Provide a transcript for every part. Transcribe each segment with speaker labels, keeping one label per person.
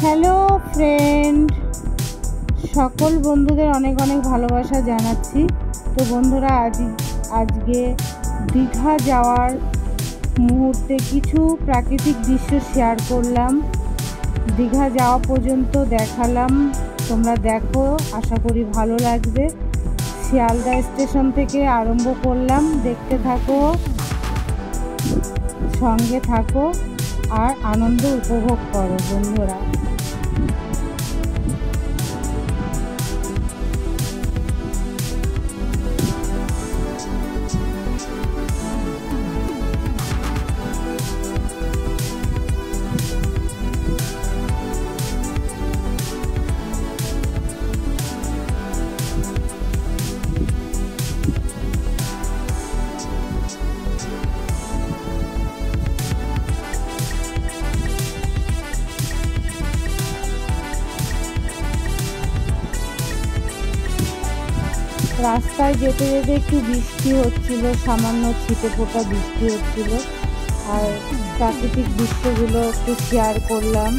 Speaker 1: Hello friend, সকল বন্ধুদের অনেক অনেক ভালোবাসা জানাচ্ছি। তো বন্ধুরা, আজকে দীঘা যাওয়ার মুহূর্তে কিছু প্রাকৃতিক দৃশ্য শেয়ার করলাম। দীঘা যাওয়া পর্যন্ত দেখালাম, তোমরা দেখো, আশা করি ভালো লাগবে। শিয়ালদা স্টেশন থেকে আরম্ভ করলাম, দেখতে থাকো, সঙ্গে থাকো আর আনন্দ উপভোগ করো বন্ধুরা। রাস্তায় যেতে যেতে একটু বৃষ্টি হচ্ছিল, সামান্য ছিটে ফোটা বৃষ্টি হচ্ছিল, আর প্রাকৃতিক দৃশ্যগুলো একটু শেয়ার করলাম।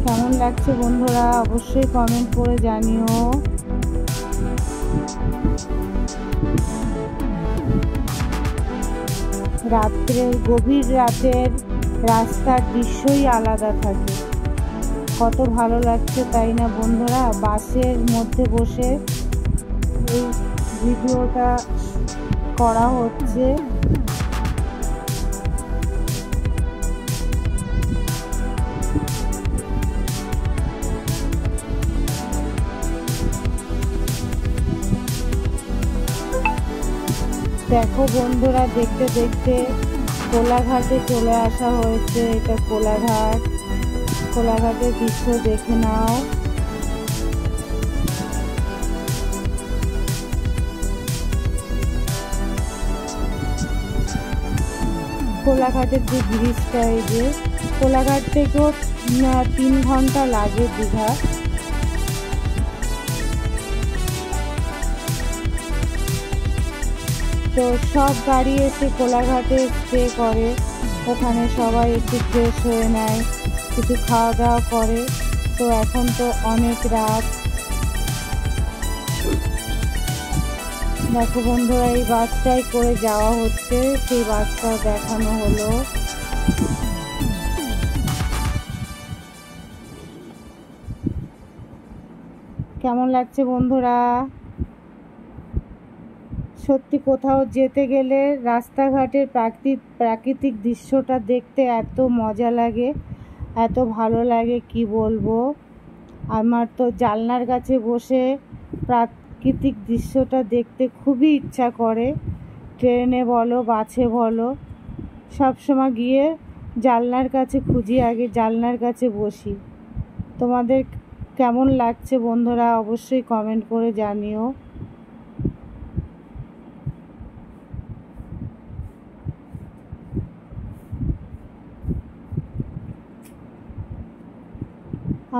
Speaker 1: কেমন লাগছে বন্ধুরা, অবশ্যই কমেন্ট করে জানিও। রাত্রের, গভীর রাতের রাস্তার দৃশ্যই আলাদা থাকে, কত ভালো লাগছে তাই না বন্ধুরা। বাসের মধ্যে বসে এই ভিডিওটা করা হচ্ছে। দেখো বন্ধুরা, দেখতে দেখতে কোলাঘাটে চলে আসা হয়েছে। এটা কোলাঘাটের দৃশ্য দেখে নাও। কোলাঘাটের যে ব্রিজটা, এই যে কোলাঘাট থেকেও 3 ঘন্টা লাগে দীঘা। তো সব গাড়ি এসে কোলাঘাটে স্টে করে, ওখানে সবাই একটু ফ্রেশ হয়ে নেয়, কিছু খাওয়া দাওয়া করে। তো এখন তো অনেক রাত। দেখো বন্ধুরা, এই বাসটাই করে যাওয়া হচ্ছে, সেই বাসটা দেখানো হলো। কেমন লাগছে বন্ধুরা? সত্যি কোথাও যেতে গেলে রাস্তাঘাটের প্রাকৃতিক দৃশ্যটা দেখতে এত মজা লাগে, এত ভালো লাগে, কি বলবো। আমার তো জানলার কাছে বসে প্রাকৃতিক দৃশ্যটা দেখতে খুবই ইচ্ছা করে। ট্রেনে বলো, বাসে বলো, সবসময় গিয়ে জানলার কাছে খুঁজি, আগে জানলার কাছে বসি। তোমাদের কেমন লাগছে বন্ধুরা, অবশ্যই কমেন্ট করে জানিও।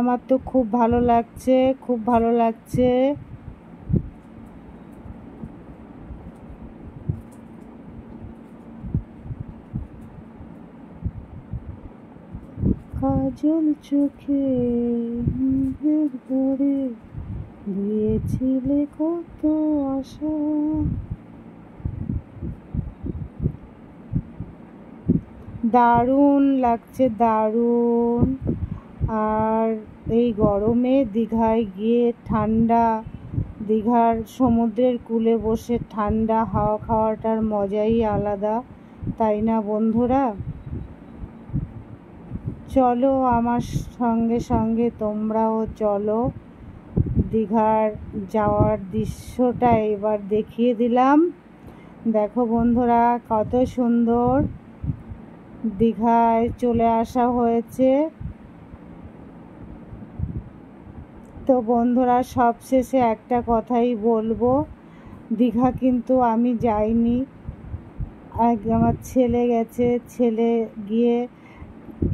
Speaker 1: আমার তো খুব ভালো লাগছে, খুব ভালো লাগছে। কাজল চোখে ভরে দিয়েছিলে কত আশা। দারুণ লাগছে, দারুণ। আর এই গরমে দীঘায় গিয়ে ঠান্ডা দীঘার সমুদ্রের কূলে বসে ঠান্ডা হাওয়া খাওয়াটার মজাই আলাদা, তাই না বন্ধুরা? চলো আমার সঙ্গে সঙ্গে তোমরাও চলো। দীঘার যাওয়ার দৃশ্যটা এবার দেখিয়ে দিলাম। দেখো বন্ধুরা, কত সুন্দর দীঘায় চলে আসা হয়েছে। তো বন্ধুরা, সবশেষে একটা কথাই বলবো, দীঘা কিন্তু আমি যাইনি, আমার ছেলে গেছে। ছেলে গিয়ে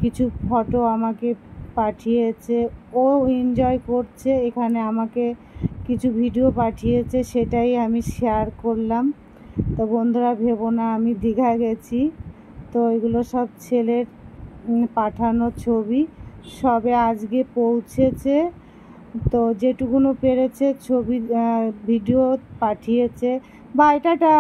Speaker 1: কিছু ফটো আমাকে পাঠিয়েছে, ও এনজয় করছে, এখানে আমাকে কিছু ভিডিও পাঠিয়েছে, সেটাই আমি শেয়ার করলাম। তো বন্ধুরা, ভেবো না আমি দীঘা গেছি। তো এগুলো সব ছেলের পাঠানো ছবি, সবে আজকে পৌঁছেছে। তো যেটুকুনো পেরেছে ছবি ভিডিও পাঠিয়েছে। Bye, tata.